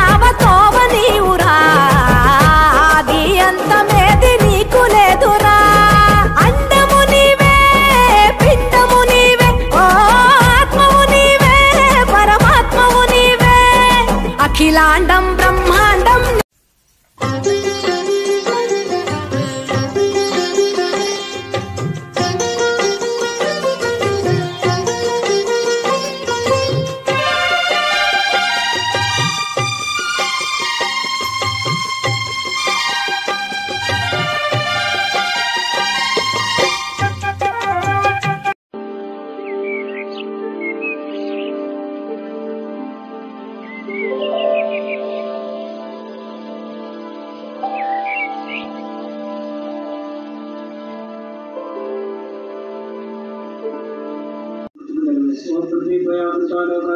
నడిచావ తోవ నీవురా ఆది అంతమేది నీకు లేదురా అండము నీవే పిండము నీవే ఓ ఆత్మవు నీవే పరమాత్మవు నీవే అఖిలాండం బ్రహ్మాండం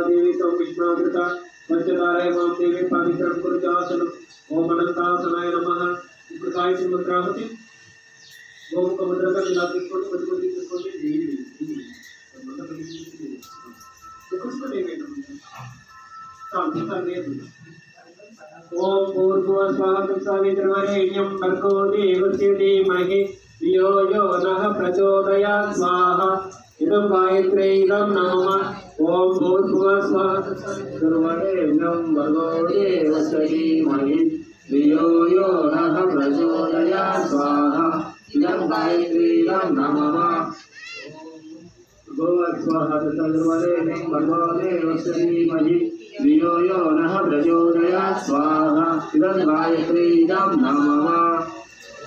देवी सौकृष्णावृता पंचताराय मां देवी पावित्रं कुरुजासनम् ओम अनंतासनाय नमः उपकाय सुमद्रावती ओम कमद्रका विलापिकोटि पतिपति कोटि देवी ओम भूर्भुवः स्वः तत्सवितुर्वरेण्यं भर्गो देवस्य धीमहि धियो यो नः प्रचोदयात् स्वाहा इदं गायत्रे इदं नमः ओम भूर्भुवः स्वः तत्सवितुर्वरेण्यं भर्गो देवस्य धीमहि धियो यो नः प्रचोदयात् स्वाहा इदं गायत्रे इदं नमः भूर्भुवः स्वः तत्सवितुर्वरेण्यं भर्गो देवस्य धीमहि धियो यो नः प्रचोदयात् स्वाहा इदं गायत्रे इदं नमः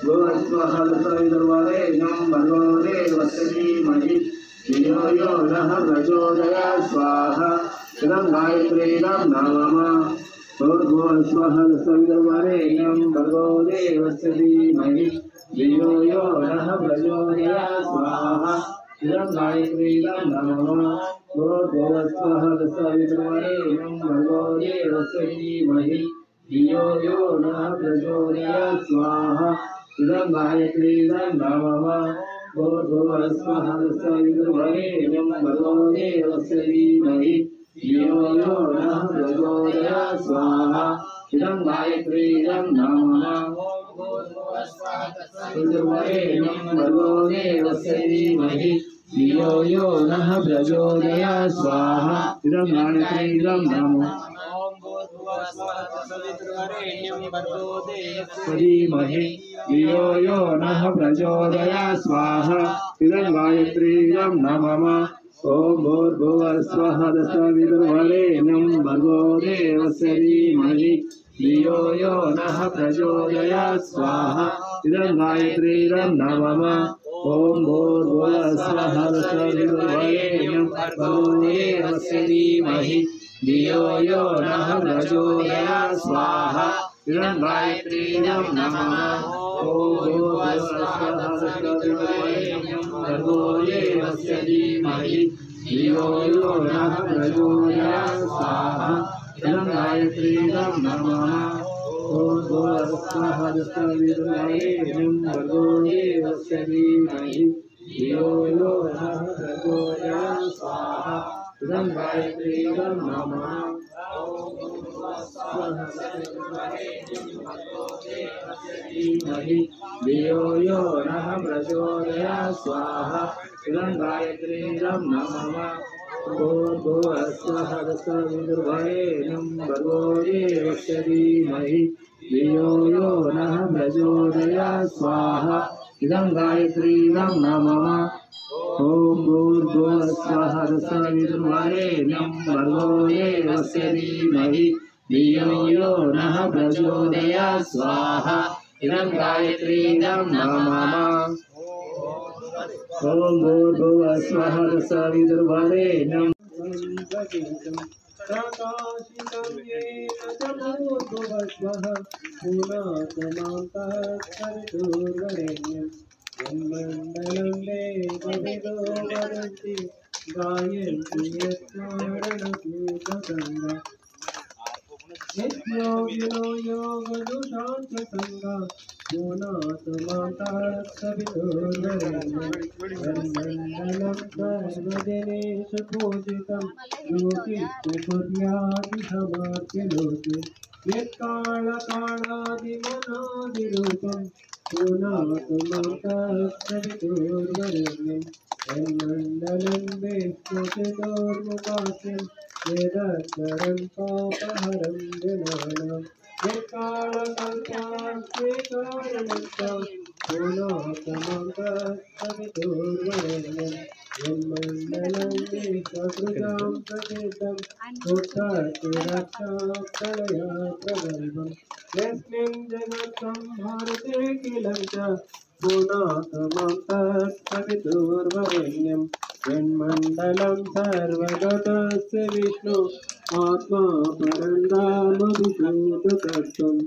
भूर्भुवः स्वः तत्सवितुर्वरेण्यं भर्गो देवस्य धीमहि धियो यो नः प्रचोदयात् स्वाहा इदं गायत्रे इदं नमः भूर्भुवः स्वः तत्सवितुर्वरेण्यं भर्गो देवस्य धीमहि धियो यो नः प्रचोदयात् स्वाहा इदं गायत्रे इदं नमः भूर्भुवः स्वः तत्सवितुर्वरेण्यं भर्गो देवस्य धीमहि धियो यो नः प्रचोदयात् स्वाहा इदं गायत्रे इदं नमः भूर्भुवः स्वः तत्सवितुर्वरेण्यं भर्गो देवस्य धीमहि धियो यो नः प्रचोदयात् स्वाहा इदं गायत्रे इदं नमः भूर्भुवः स्वः तत्सवितुर्वरेण्यं भर्गो देवस्य धीमहि धियो यो नः प्रचोदयात् स्वाहा इदं गायत्रे इदं नमः भूर्भुवः स्वः तत्सवितुर्वरेण्यं भर्गो देवस्य धीमहि धियो यो नः प्रचोदयात् स्वाहा इदं गायत्रे इदं नमः ओम भूर्भुवः स्वः तत्सवितुर्वरेण्यं भर्गो देवस्य धीमहि धियो यो नः प्रचोदयात् स्वाहा इदं गायत्रे इदं नमः ओम भूर्भुवः स्वः तत्सवितुर्वरेण्यं भर्गो देवस्य धीमहि धियो यो नः प्रचोदयात् स्वाहा इदं गायत्रे इदं नमः ओम भूर्भुवः स्वः तत्सवितुर्वरेण्यं भर्गो देवस्य धीमहि धियो यो नः प्रचोदयात् स्वाहा इदं गायत्रे इदं नमः ओम भूर्भुवः स्वः तत्सवितुर्वरेण्यं भर्गो देवस्य धीमहि धियो यो नः प्रचोदयात् स्वाहा इदं गायत्रे इदं नमः ओम भूर्भुवः स्वः तत्सवितुर्वरेण्यं भर्गो देवस्य धीमहि धियो यो नः प्रचोदयात् स्वाहा इदं गायत्रे इदं नमः भूर्भुवः स्वः तत्सवितुर्वरेण्यं भर्गो देवस्य धीमहि धियो यो नः प्रचोदयात् स्वाहा इदं गायत्रे इदं नमः ओम भूर्भुवः स्वः तत्सवितुर्वरेण्यं भर्गो देवस्य धीमहि धियो यो नः प्रचोदयात् स्वाहा इदं गायत्रे इदं नमः ओम भूर्भुवः स्वः तत्सवितुर्वरेण्यं प्रकाशितं येन च भूर्भुवः स्वः पुनातमां तत्सवितुर्वरेण्यं मण्डलं देवविदो वदन्ति गायन्ति यत्कारणभूतगङ्गा नित्योगिनो योगदुषान्तसङ्गा पुनातमां तत्सवितुर्वरेण्यं मण्डलं सर्वजनेषु पूजितं योगित्वपुर्यादिसमाप्यलोके निर्कालकालादिमनादिरूपं पूर्णात्मं तत्सवितुर्वरेण्यं तन्मण्डलं विष्णुचितोर्मुखाख्यं वेदचरं पापहरं जनानां निर्कालकल्पास्विकारणं पूर्णात्मं तत्सवितुर्वरेण्यं तन्मण्डलं विष्णुकृतं प्रसिद्धं उत्तरतिरक्षाक्षरया प्रगल्भं यस्मिन् जगत्संहारते किलं च पूर्णात्मं तत्सवितुर्वरेण्यं यन्मण्डलं सर्वगतस्य विष्णु आत्मा परन्दामभिषेकतत्त्वम्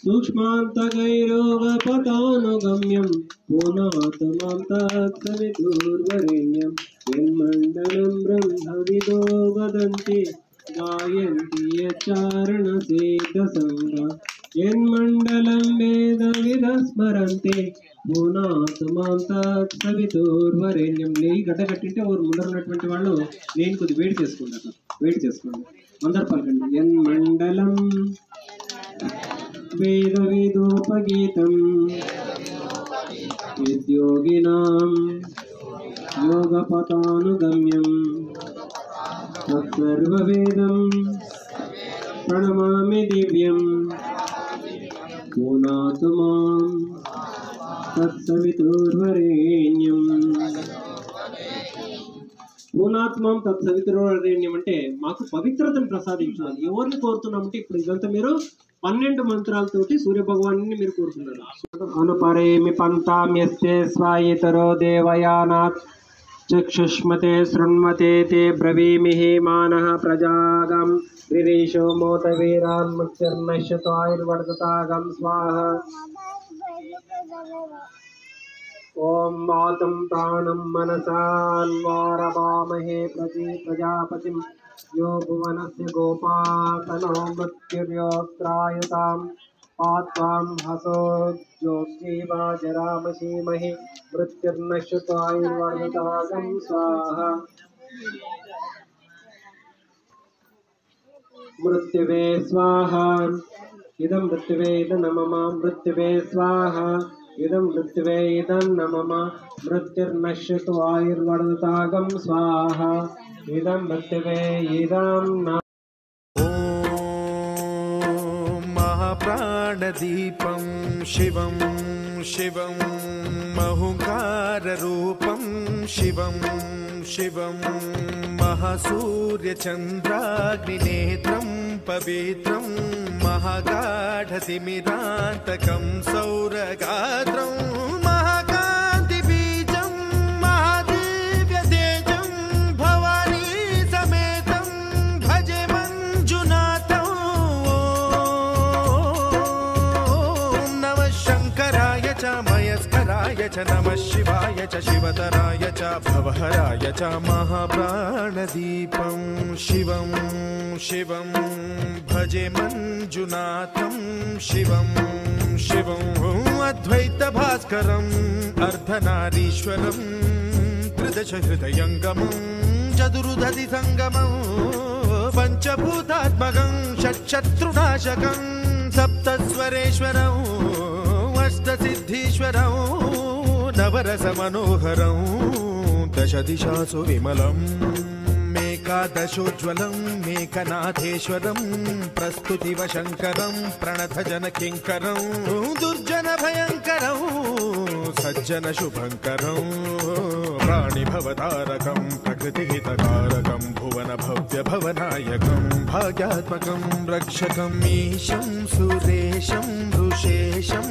सूक्ष्मान्तकैरोगपदानुगम्यं पूर्णात्मां तत्सवितुर्वरेण्यं यन्मण्डलं ब्रह्मविदो वदन्ति गायन्ति यच्चारणसिद्धसङ्गा यन्मण्डलं वेदविदः स्मरन्ति పూర్ణాత్మాం తత్సవితుర్వరేణ్యం. నెయ్యి గడ్డగట్టింటే ఓరు ముందర ఉన్నటువంటి వాళ్ళు నేను కొద్దిగా వేడి చేసుకుంటారు. వేడి చేసుకోండి అందరు పలకండి. యన్మండలం వేదవిదోపగీతం విద్యోగినాం యోగపతానుగమ్యం తత్సర్వవేదం ప్రణమామి దివ్యం పూర్ణాత్మాం తత్సవితుర్వరేణ్యం. పూర్ణాత్మం తత్సవితుర్వరేణ్యం అంటే మాకు పవిత్రతను ప్రసాదించాలి. ఎవరిని కోరుతున్నామంటే ఇప్పుడు ఇదంతా మీరు 12 మంత్రాలతోటి సూర్య భగవాన్ని మీరు కోరుతున్నారు. అనుపరేమి పంతామ్యస్తే స్వాయితరో దేవయానాత్ చక్షుష్మతే శృణ్మతే తే బ్రవీమిహి మానః ప్రజాగం విరీశో మోతవీరాన్ ముక్తిర్నశ్యతాయుర్వర్ధతాగం స్వాహ. ఓం వాతం ప్రాణం మనసాన్వారవామహే ప్రజాపతిం यो भुवनस्य गोपातनो मृत्युर्योत्रायुतां पात्वां हसो ज्योतिवा जरामशीमहि मृत्युर्नश्यतायुर्वर्धतागं स्वाहा. मृत्युवे स्वाहा इदं मृत्युवे इदं नमः मृत्युवे स्वाहा इदं मृत्युवे इदं नमः मृत्युर्नश्यतु आयुर्वर्धतागं स्वाहा इदं मृत्युवे इदं नमः. ॐ महाप्राणदीपं शिवं शिवं महुकाररूपं शिवं शिवं महासूर्यचन्द्राग्निनेत्रं पवित्रं महागाढतिमिरान्तकं सौरगात्रं महाकान्तिबीजं महादिव्यतेजं भवानी समेतं भजे मञ्जुनाथं. ॐ नमः शङ्कराय च मयस्कराय च नमः शिवाय च शिवतराय च भवहराय च. महाप्राणदीपं शिवं शिवं भजे मञ्जुनाथं शिवं शिवं अद्वैतभास्करम् अर्धनारीश्वरं त्रिदशहृदयङ्गमं चतुर्दधिसङ्गमं पञ्चभूतात्मकं षट्शत्रुनाशकं सप्तस्वरेश्वरं अष्टसिद्धीश्वरं नवरसमनोहरं दशदिशासु विमलं मेकादशोज्ज्वलं मेकनाथेश्वरं प्रस्तुतिवशङ्करं प्रणतजनकिङ्करं दुर्जनभयङ्करं सज्जनशुभङ्करं प्राणिभवतारकं प्रकृतिहितकारकं भुवनभव्यभवनायकं भाग्यात्मकं रक्षकम् ईशं सुरेशं ऋषेशं